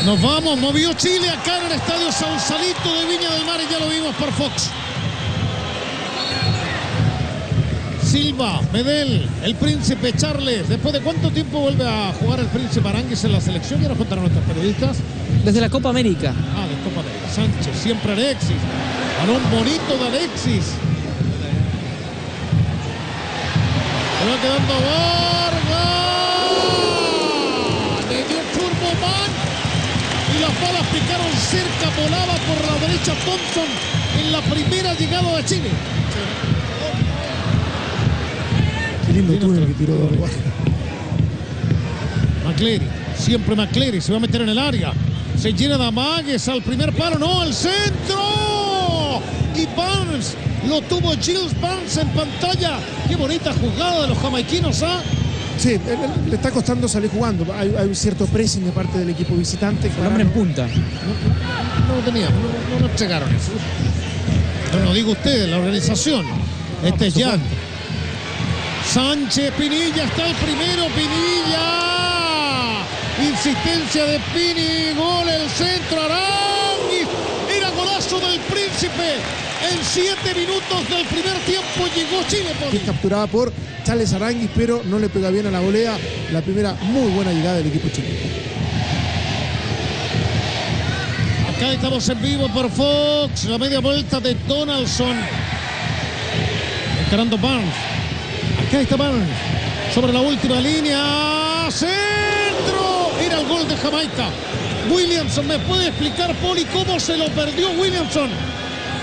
Nos vamos, movió Chile acá en el estadio Sausalito de Viña del Mar y ya lo vimos por Fox. Silva, Medel, el Príncipe Charles. ¿Después de cuánto tiempo vuelve a jugar el Príncipe Aránguiz en la selección? Ya nos contaron nuestros periodistas. Desde la Copa América. Ah, de Copa América. Sánchez, siempre Alexis. Balón bonito de Alexis. Se va quedando Vargas. Le dio Turbo Man. Y las balas picaron cerca. Volaba por la derecha Thompson en la primera llegada de Chile. Qué lindo túnel que tiró Vargas. McCleary, siempre McCleary, se va a meter en el área. Se llena de amagues al primer palo, no, al centro. Y Barnes, lo tuvo Giles Barnes en pantalla. Qué bonita jugada de los jamaiquinos, ¿ah? Sí, le está costando salir jugando. Hay un cierto pressing de parte del equipo visitante. El hombre en punta. No lo teníamos, no nos llegaron eso. No lo digo ustedes, la organización. Este es Jan. Sánchez, Pinilla, está el primero, Pinilla. Insistencia de Pini, gol, el centro, Aránguiz. Era golazo del Príncipe. En 7 minutos del primer tiempo llegó Chile. Que es capturada por Charles Aránguiz, pero no le pega bien a la volea. La primera muy buena llegada del equipo chileno. Acá estamos en vivo por Fox. La media vuelta de Donaldson. Encarando Barnes. Acá está Barnes. Sobre la última línea. ¡Centro! Era el gol de Jamaica. Williamson, ¿me puede explicar, Poli, cómo se lo perdió Williamson?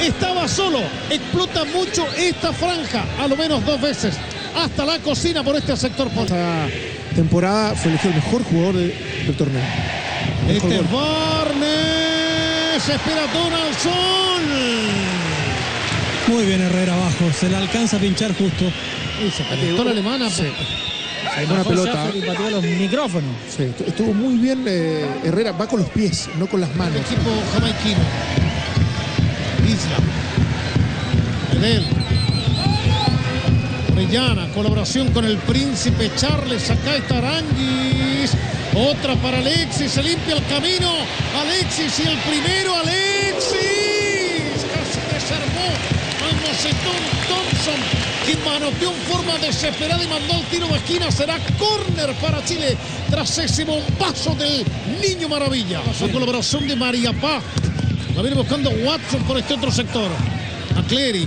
Estaba solo. Explota mucho esta franja. A lo menos 2 veces. Hasta la cocina por este sector, Poli. Esta temporada fue elegido el mejor jugador del torneo. Este es Barnes. Espera Donaldson. Muy bien Herrera abajo. Se le alcanza a pinchar justo. Y se calentó la alemana. Sí. Hay buena pelota. Y pateó los micrófonos. Sí, estuvo muy bien Herrera. Va con los pies, no con las El manos. equipo jamaiquino. Isla. Medel. Orellana, colaboración con el Príncipe Charles. Acá está Aránguiz. Otra para Alexis. Se limpia el camino. Alexis y el primero. Alexis. Casi desarmó al Mocetón Thompson, quien manoteó en forma desesperada y mandó el tiro de esquina. Será córner para Chile tras ese bombazo del Niño Maravilla. Su colaboración de María Paz. La viene buscando Watson por este otro sector. McCleary.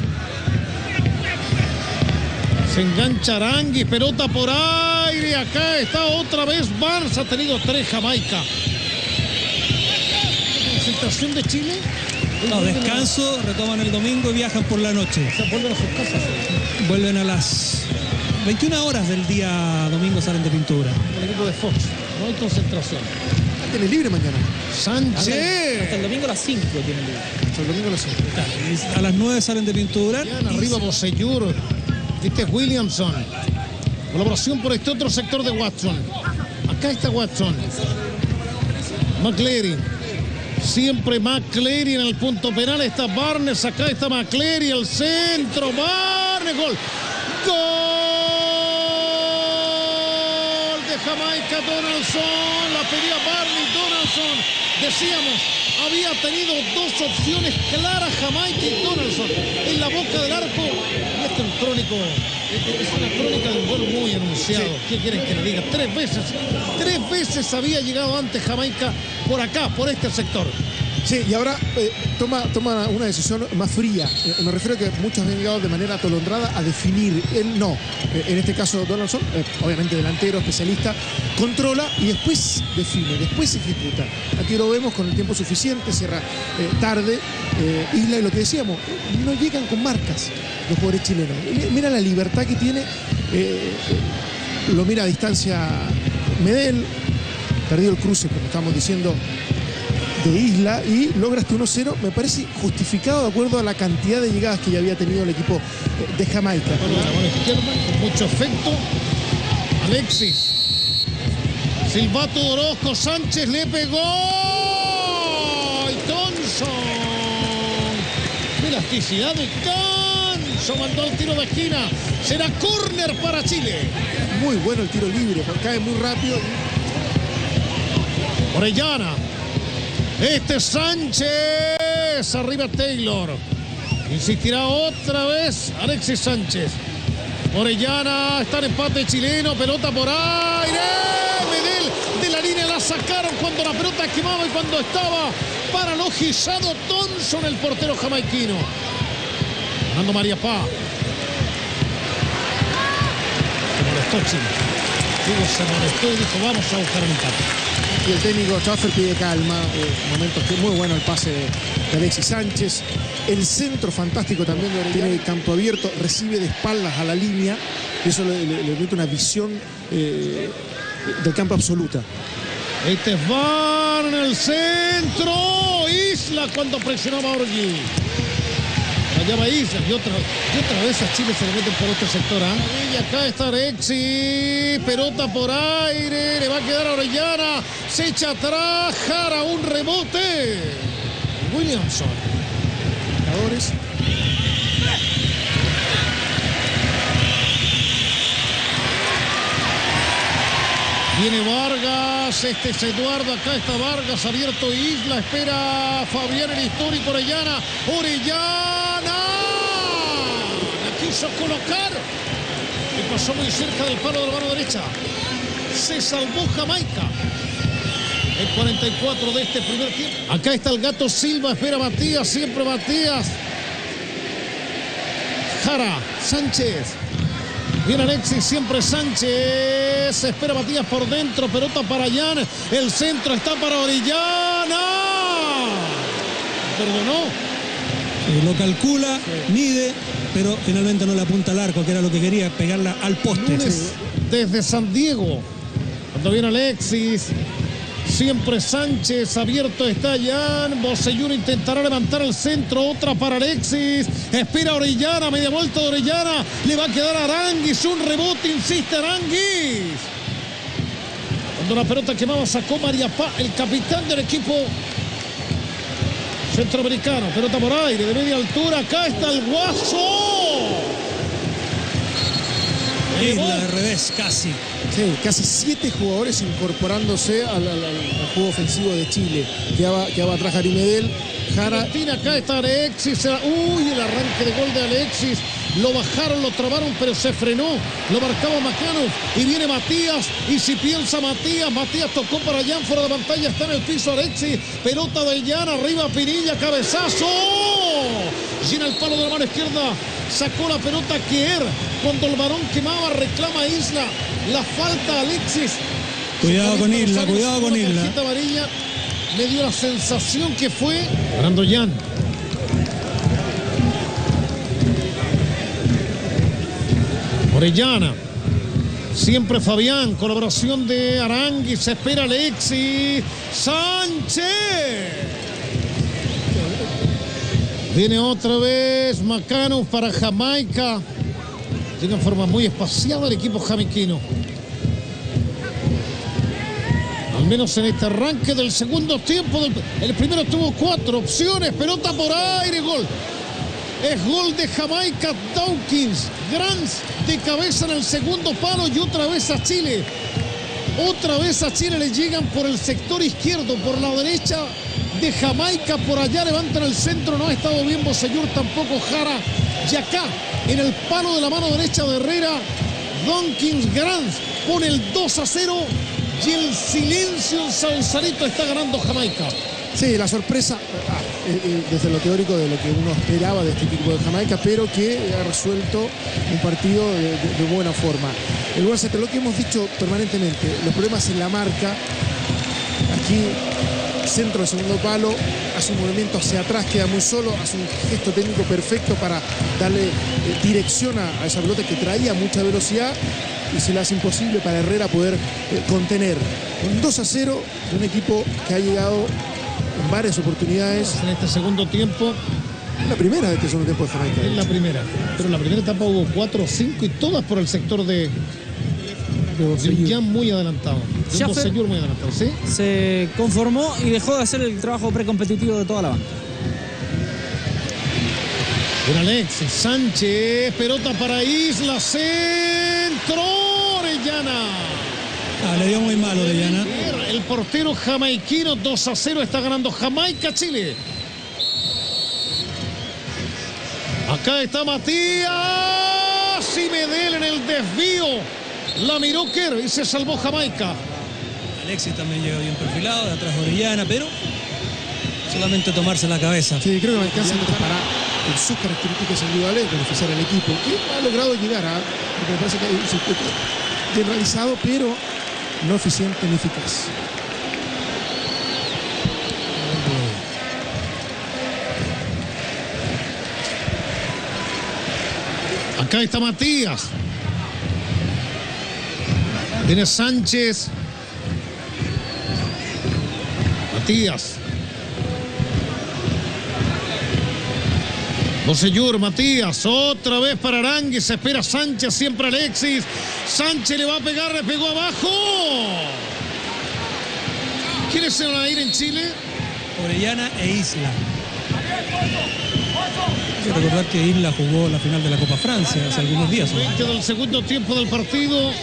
Se engancha Aránguiz, pelota por aire. Acá está otra vez Barnes. Ha tenido 3 Jamaica. ¿Concentración de Chile? No, descanso, retoman el domingo y viajan por la noche. O sea, vuelven a sus casas. Vuelven a las 21 horas del día domingo, salen de pintura. El equipo de Fox. No hay concentración. Tiene libre mañana. Sánchez. Hasta el domingo a las 5 tiene libre. Hasta el domingo a las 5. A las 9 salen de pintura. Arriba Bosellur. Este es Williamson. Colaboración por este otro sector de Watson. Acá está Watson. McCleary. Siempre McCleary en el punto penal. Está Barnes. Acá está McCleary. El centro. Barnes. Gol. Gol de Jamaica. Donaldson. La pedía Barney. Donaldson. Decíamos, había tenido 2 opciones claras Jamaica y Donaldson en la boca del arco. Y este es un crónico. Es una crónica de un gol muy anunciado. Sí. ¿Qué quieren que le diga? 3 veces había llegado antes Jamaica por acá, por este sector. Sí, y ahora toma una decisión más fría. Me refiero a que muchos han llegado de manera atolondrada a definir. Él no. En este caso Donaldson, obviamente delantero, especialista, controla y después define, después ejecuta. Aquí lo vemos con el tiempo suficiente, cierra tarde. Isla, y lo que decíamos, no llegan con marcas los jugadores chilenos. Mira la libertad que tiene. Lo mira a distancia Medel. Perdió el cruce, como estamos diciendo, de Isla, y logra este 1-0, me parece justificado de acuerdo a la cantidad de llegadas que ya había tenido el equipo de Jamaica. Bueno, la mano izquierda, con mucho efecto. Alexis. Silvato Orozco, Sánchez le pegó. Y Thompson. Qué elasticidad de Thompson. Mandó el tiro de esquina. Será córner para Chile. Muy bueno el tiro libre, cae muy rápido. Orellana. Sánchez. Arriba Taylor. Insistirá otra vez Alexis Sánchez. Orellana, está en empate chileno, pelota por aire. Medel de la línea la sacaron cuando la pelota quemaba y cuando estaba paralogizado Thompson, el portero jamaiquino. Fernando María Pá. Se molestó Chile. Se molestó y dijo, vamos a buscar un empate. Y el técnico Schaffer pide calma. Momentos que muy bueno el pase de Alexis Sánchez. El centro fantástico también de Orellana. Tiene el campo abierto, recibe de espaldas a la línea. Y eso le permite una visión del campo absoluta. Van en el centro. Isla cuando presionaba a Orgi. Allá va Isla y otra vez a Chile se le meten por este sector. Y acá está Alexis. Pelota por aire. Le va a quedar a Orellana. Se echa atrás. Jara un rebote. Williamson. Jugadores. Viene Vargas, este es Eduardo, acá está Vargas, abierto Isla, espera Fabián el histórico Orellana. ¡Orellana! La quiso colocar y pasó muy cerca del palo de la mano derecha. Se salvó Jamaica. El 44 de este primer tiempo. Acá está el Gato Silva, espera Matías, siempre Matías. Jara, Sánchez. Viene Alexis, siempre Sánchez. Espera Matías por dentro. Pelota para Jan. El centro está para Orellana. Perdonó. Lo calcula, mide, pero finalmente no le apunta al arco, que era lo que quería, pegarla al poste. Lunes, desde San Diego. Cuando viene Alexis. Siempre Sánchez, abierto está Jan. Bocellur intentará levantar el centro. Otra para Alexis. Espera Orellana, media vuelta de Orellana. Le va a quedar a Aranguis. Un rebote, insiste Aranguis. Cuando la pelota quemaba sacó María Pá, el capitán del equipo centroamericano. Pelota por aire, de media altura. Acá está el Guaso. Isla de revés, casi. Sí, casi 7 jugadores incorporándose al juego ofensivo de Chile. Quedaba atrás Gary Medel. Jara. Argentina, acá está Alexis. Uy, el arranque de gol de Alexis. Lo bajaron, lo trabaron, pero se frenó. Lo marcaba Macanov. Y viene Matías. Y si piensa Matías tocó para Jan fuera de pantalla. Está en el piso Alexis. Pelota de Jan, arriba Pinilla, cabezazo. Llena el palo de la mano izquierda. Sacó la pelota Kier. Cuando el varón quemaba, reclama Isla. La falta Alexis. Cuidado con Isla, cuidado con Isla. Tarjeta amarilla. Me dio la sensación que fue Fernando Jan. Orellana. Siempre Fabián. Colaboración de Aranguis. Se espera Alexis. Sánchez. Viene otra vez Macanov para Jamaica. Llega en forma muy espaciada el equipo jamaiquino. Al menos en este arranque del segundo tiempo. El primero tuvo 4 opciones. Pelota por aire, gol. Es gol de Jamaica. Dawkins. Grants de cabeza en el segundo palo y otra vez a Chile. Otra vez a Chile le llegan por el sector izquierdo, por la derecha de Jamaica. Por allá levantan el centro. No ha estado bien Bocellur, tampoco Jara. Y acá, en el palo de la mano derecha de Herrera, Dawkins Grants pone el 2-0 y el silencio en Sausalito. Está ganando Jamaica. Sí, la sorpresa desde lo teórico de lo que uno esperaba de este equipo de Jamaica, pero que ha resuelto un partido de buena forma. El gol se lo que hemos dicho permanentemente, los problemas en la marca. Aquí, centro del segundo palo, hace un movimiento hacia atrás, queda muy solo, hace un gesto técnico perfecto para darle dirección a esa pelota que traía mucha velocidad y se le hace imposible para Herrera poder contener. Un 2-0 de un equipo que ha llegado en varias oportunidades. En este segundo tiempo. La primera de este segundo tiempo de Jamaica. Es la primera. Pero en la primera etapa hubo 4 o 5 y todas por el sector de Bocellur muy adelantado. De Bocellur muy adelantado, ¿sí? Se conformó y dejó de hacer el trabajo precompetitivo de toda la banda. Con Alexis Sánchez, pelota para Isla, centro, Orellana. Le dio muy mal Orellana. El El portero jamaiquino. 2-0 está ganando Jamaica, Chile. Acá está Matías y Medel en el desvío. La miró Kerr y se salvó Jamaica. Alexis también llega bien perfilado, de atrás Orellana, pero solamente tomarse la cabeza. Sí, creo que me alcanza para sus características individuales beneficiar al equipo, que ha logrado llegar a, porque me parece que hay un circuito bien realizado, pero no eficiente ni eficaz. Acá está Matías. Viene Sánchez. Matías. Bosellur, Matías, otra vez para Arangui, se espera Sánchez, siempre Alexis. Sánchez le va a pegar, le pegó abajo. ¿Quiénes se van a ir en Chile? Orellana e Isla. Hay que recordar que Isla jugó la final de la Copa Francia hace algunos días. 20 del segundo tiempo del partido.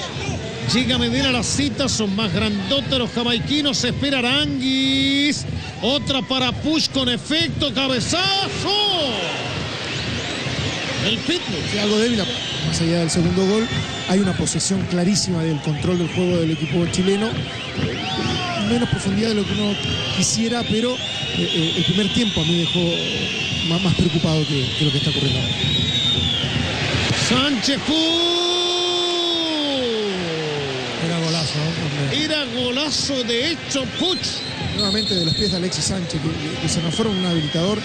Llega Medina a la cita, son más grandotes los jamaiquinos, se espera Aranguis. Otra para Push con efecto, cabezazo. El Pitbull. Sí, algo débil, más allá del segundo gol. Hay una posesión clarísima del control del juego del equipo chileno. Menos profundidad de lo que uno quisiera, pero el primer tiempo a mí dejó más preocupado que lo que está ocurriendo ahora. Sánchez Era golazo, ¿no? Era golazo de hecho Puch. Nuevamente de los pies de Alexis Sánchez, que se nos fueron un habilitador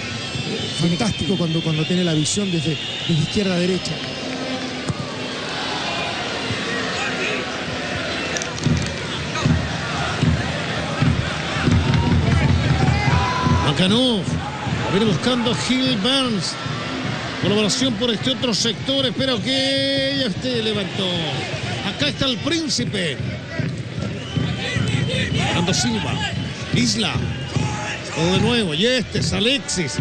fantástico cuando tiene la visión desde izquierda a derecha. Macanuf, viene buscando Gil Burns. Colaboración por este otro sector, espero que ella levantó. Acá está el Príncipe. Fernando Silva. Isla. Todo de nuevo. Y este es Alexis.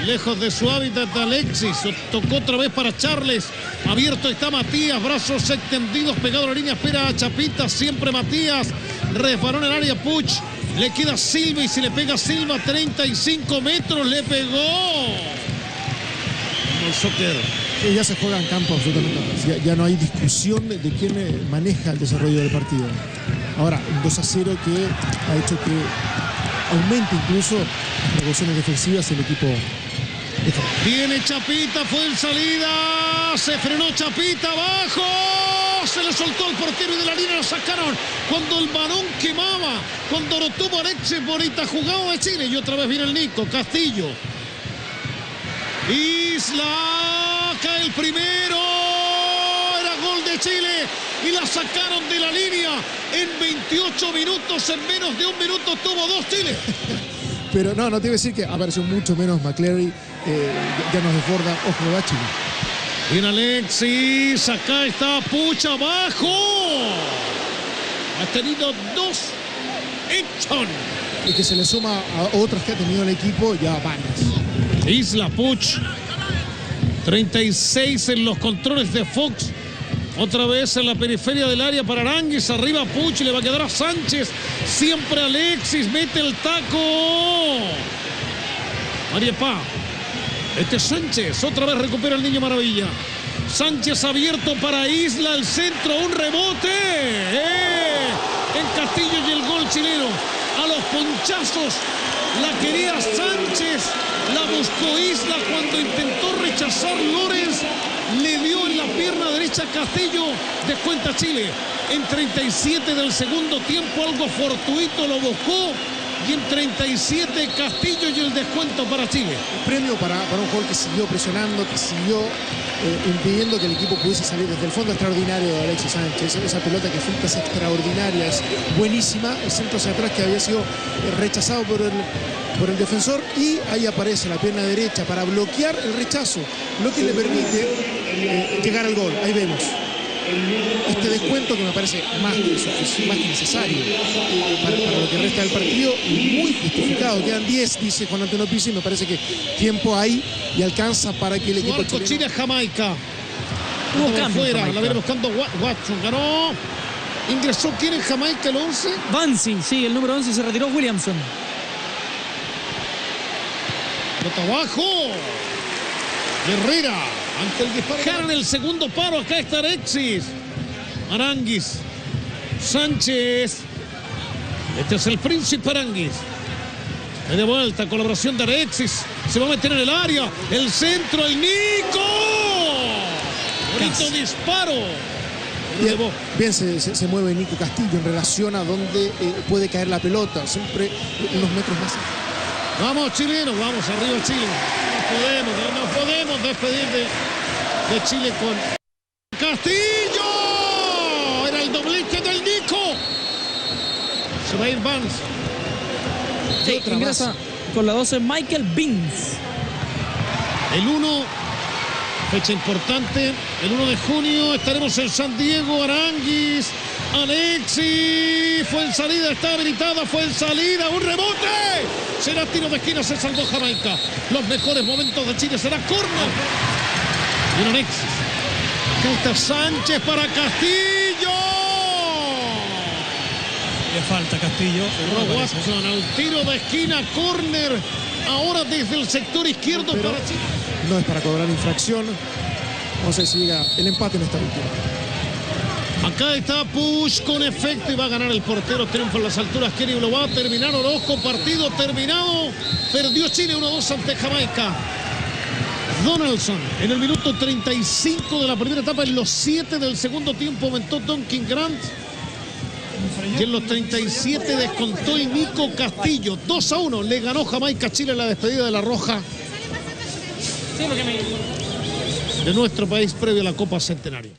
Lejos de su hábitat Alexis. Tocó otra vez para Charles. Abierto está Matías. Brazos extendidos. Pegado a la línea. Espera a Chapita. Siempre Matías. Resbaló en el área Puch. Le queda Silva y si le pega Silva 35 metros. Le pegó. El soccer. Ya se juega en campo absolutamente. Ya no hay discusión de quién maneja el desarrollo del partido. Ahora, un 2-0 que ha hecho que aumente incluso las negociaciones defensivas el equipo. Viene Chapita, fue en salida. Se frenó Chapita abajo. Se le soltó al portero y de la línea lo sacaron. Cuando el balón quemaba. Cuando lo tuvo Alexis Bonita jugado de Chile. Y otra vez viene el Nico. Castillo. Isla. Cae el primero. Era gol de Chile. Y la sacaron de la línea en 28 minutos. En menos de un minuto tuvo dos Chile. Pero no te iba a decir que apareció mucho menos McCleary. Ya nos desborda. Ojo, va Chile. Bien Alexis. Acá está Puch abajo. Ha tenido dos. Edson. Y que se le suma a otras que ha tenido el equipo ya varias. Isla Puch. 36 en los controles de Fox. Otra vez en la periferia del área para Aranguis. Arriba Puch, le va a quedar a Sánchez. Siempre Alexis, mete el taco. María Pá. Este es Sánchez. Otra vez recupera el Niño Maravilla. Sánchez abierto para Isla. El centro, un rebote. En Castillo y el gol chileno. A los ponchazos. La quería Sánchez. La buscó Isla cuando intentó rechazar Lorenz. Le dio en la pierna derecha Castillo. Descuenta Chile. En 37 del segundo tiempo, algo fortuito lo buscó. Y en 37 Castillo y el descuento para Chile. Premio para un jugador que siguió presionando, que siguió impidiendo que el equipo pudiese salir desde el fondo extraordinario de Alexis Sánchez. Esa pelota que filtra es extraordinaria, es buenísima. El centro hacia atrás que había sido rechazado por el defensor. Y ahí aparece la pierna derecha para bloquear el rechazo, lo que le permite llegar al gol. Ahí vemos este descuento que me parece más que necesario para lo que resta del partido y muy justificado. Quedan 10, dice Juan Antonio Pizzi, y me parece que tiempo hay y alcanza para que el equipo chileno... Chile-Jamaica. Hubo cambio fuera, Jamaica. la viene buscando Watson, ganó. Ingresó quién en Jamaica, el 11. Bansi, sí, el número 11 se retiró Williamson. Pelota abajo. Herrera ante el disparo. Jaran el segundo paro. Acá está Alexis. Aranguis. Sánchez. Este es el príncipe Aranguis. De vuelta, colaboración de Alexis. Se va a meter en el área. El centro, el Nico. Bonito disparo. Bien se mueve Nico Castillo en relación a donde puede caer la pelota. Siempre unos metros más. Vamos, chilenos, vamos, arriba Chile. No podemos despedir de Chile con Castillo. Era el doblete del Nico. Se va a ir Vance. Sí, ingresa con la 12 Michael Beans. El 1, fecha importante, el 1 de junio estaremos en San Diego. Aranguis, Alexis, fue en salida, está habilitada, fue en salida, un rebote. Será tiro de esquina, se salvó Jamaica. Los mejores momentos de Chile será córner. Y un Alexis. Acá está Sánchez para Castillo. Le falta Castillo. Rob Watson al tiro de esquina, córner. Ahora desde el sector izquierdo para Chile. No es para cobrar infracción. No sé si llega el empate en esta última. Acá está Push con efecto y va a ganar el portero. Triunfo en las alturas. Kenny lo va a terminar. Orozco, partido terminado. Perdió Chile 1-2 ante Jamaica. Donaldson en el minuto 35 de la primera etapa. En los 7 del segundo tiempo aumentó Duncan Grant. Y en los 37 descontó el Nico Castillo. 2-1 le ganó Jamaica a Chile en la despedida de la Roja de nuestro país previo a la Copa Centenario.